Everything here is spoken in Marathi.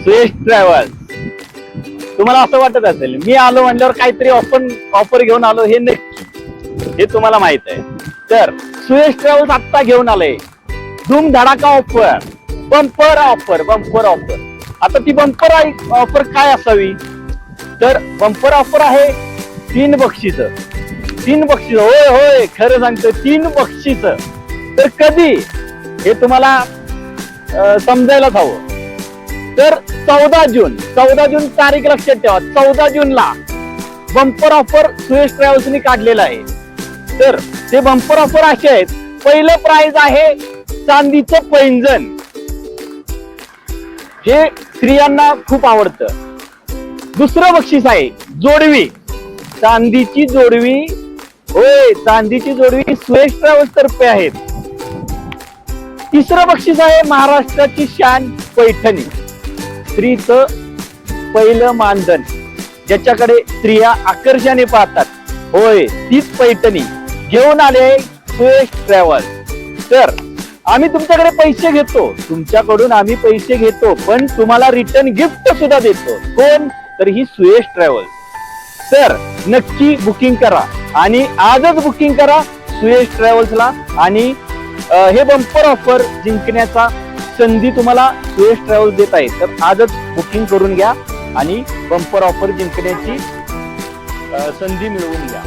सुयश ट्रॅव्हल्स. तुम्हाला असं वाटत असेल मी आलो म्हणल्यावर काहीतरी ऑफर घेऊन आलो, हे नक्की हे तुम्हाला माहित आहे. तर सुयश ट्रॅव्हल्स आत्ता घेऊन आलंय धूम धडाका ऑफर, बंपर ऑफर. आता ती बंपर ऑफर काय असावी? तर बंपर ऑफर आहे 3 बक्षीस. 3 बक्षीस, होय होय खरं सांगतो, 3 बक्षीस. तर कधी हे तुम्हाला समजायलाच हवं. तर 14 जून तारीख लक्षात ठेवा. 14 जूनला बंपर ऑफर सुयश ट्रॅव्हल्सनी काढलेला आहे. तर ते बंपर ऑफर असे आहेत. पहिलं प्राइज आहे चांदीचं पैंजण, हे स्त्रियांना खूप आवडतं. दुसरं बक्षीस आहे जोडवी, चांदीची जोडवी. होय, चांदीची जोडवी सुयश ट्रॅव्हल्स तर्फे आहेत. तिसरं बक्षीस आहे महाराष्ट्राची शान पैठणी, स्त्रीचं पहिलं मानधन, ज्याच्याकडे स्त्रिया आकर्षाने पाहतात. होय, तीच पैठणी घेऊन आले सुयश ट्रॅव्हल्स. तर आम्ही तुमच्याकडे पैसे घेतो, तुमच्याकडून आम्ही पैसे घेतो, पण तुम्हाला रिटर्न गिफ्ट सुद्धा देतो. कोण? तर ही सुयश ट्रॅव्हल्स. तर नक्की बुकिंग करा आणि आजच बुकिंग करा सुयश ट्रॅव्हल्सला. आणि हे बंपर ऑफर जिंकण्याचा संधी तुम्हाला सुयश ट्रॅव्हल्स देत आहे. तर आजच बुकिंग करून घ्या आणि बंपर ऑफर जिंकण्याची संधी मिळवून घ्या.